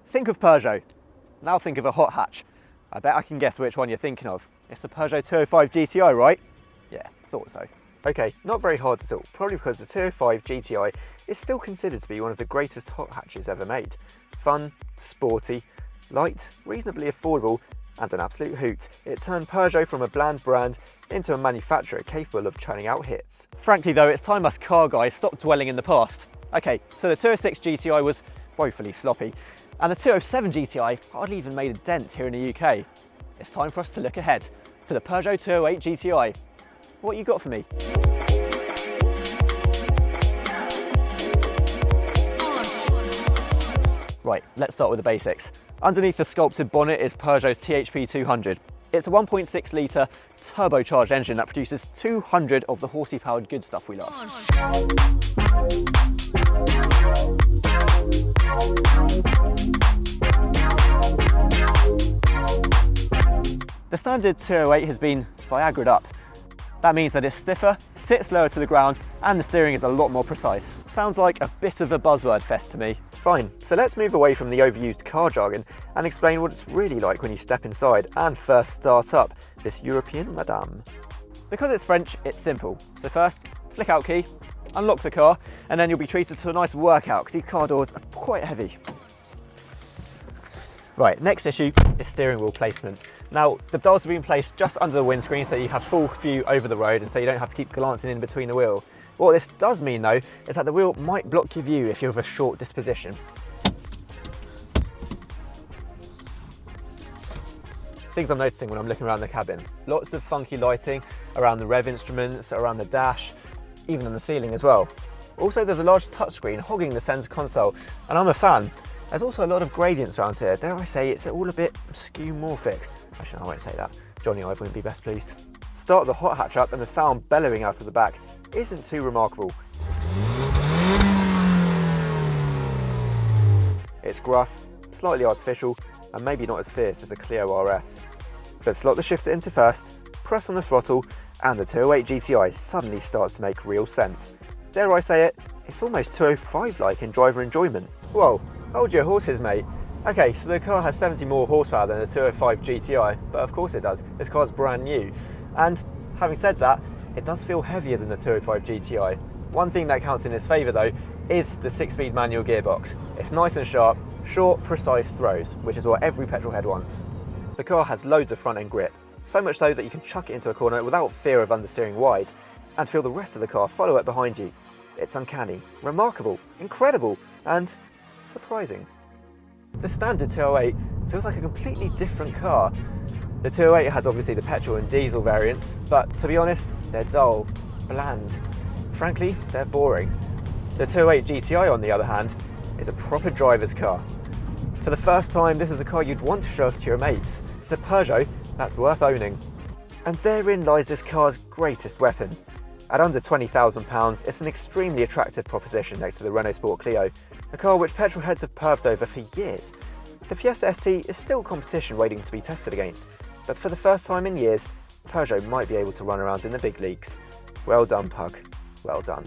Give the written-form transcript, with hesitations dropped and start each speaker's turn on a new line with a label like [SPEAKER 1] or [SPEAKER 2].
[SPEAKER 1] Think of Peugeot. Now think of a hot hatch. I bet I can guess which one you're thinking of. It's the Peugeot 205 GTI, right? Yeah, thought so. Okay, not very hard at all, probably because the 205 GTI is still considered to be one of the greatest hot hatches ever made. Fun, sporty, light, reasonably affordable, and an absolute hoot. It turned Peugeot from a bland brand into a manufacturer capable of churning out hits. Frankly though, it's time us car guys stopped dwelling in the past. Okay, so the 206 GTI was woefully sloppy, and the 207 GTI hardly even made a dent here in the UK. It's time for us to look ahead to the Peugeot 208 GTI. What you got for me? Right, let's start with the basics. Underneath the sculpted bonnet is Peugeot's THP 200. It's a 1.6 litre turbocharged engine that produces 200 of the horsey powered good stuff we love. The standard 208 has been Viagra'd up. That means that it's stiffer, sits lower to the ground, and the steering is a lot more precise. Sounds like a bit of a buzzword fest to me. Fine, so let's move away from the overused car jargon and explain what it's really like when you step inside and first start up this European madame. Because it's French, it's simple. So first, flick out key, unlock the car, and then you'll be treated to a nice workout because these car doors are quite heavy. Right, next issue is steering wheel placement. Now, the dials have been placed just under the windscreen so you have full view over the road and so you don't have to keep glancing in between the wheel. What this does mean though, is that the wheel might block your view if you're of a short disposition. Things I'm noticing when I'm looking around the cabin. Lots of funky lighting around the rev instruments, around the dash, even on the ceiling as well. Also, there's a large touchscreen hogging the centre console, and I'm a fan. There's also a lot of gradients around here. Dare I say it's all a bit skeuomorphic. Actually, no, I won't say that. Johnny Ive wouldn't be best pleased. Start the hot hatch up and the sound bellowing out of the back isn't too remarkable. It's gruff, slightly artificial, and maybe not as fierce as a Clio RS. But slot the shifter into first, press on the throttle, and the 208 GTI suddenly starts to make real sense. Dare I say it, it's almost 205-like in driver enjoyment. Whoa, hold your horses, mate. Okay, so the car has 70 more horsepower than the 205 GTI, but of course it does. This car's brand new. And having said that, it does feel heavier than the 205 GTI. One thing that counts in its favour though is the 6-speed manual gearbox. It's nice and sharp, short, precise throws, which is what every petrolhead wants. The car has loads of front end grip, so much so that you can chuck it into a corner without fear of understeering wide, and feel the rest of the car follow it behind you. It's uncanny, remarkable, incredible, and surprising. The standard 208 feels like a completely different car. The 208 has obviously the petrol and diesel variants, but to be honest, they're dull, bland. Frankly, they're boring. The 208 GTI, on the other hand, is a proper driver's car. For the first time, this is a car you'd want to show off to your mates. It's a Peugeot that's worth owning. And therein lies this car's greatest weapon. At under £20,000, it's an extremely attractive proposition next to the Renault Sport Clio, a car which petrolheads have perved over for years. The Fiesta ST is still competition waiting to be tested against, but for the first time in years, Peugeot might be able to run around in the big leagues. Well done, Pug. Well done.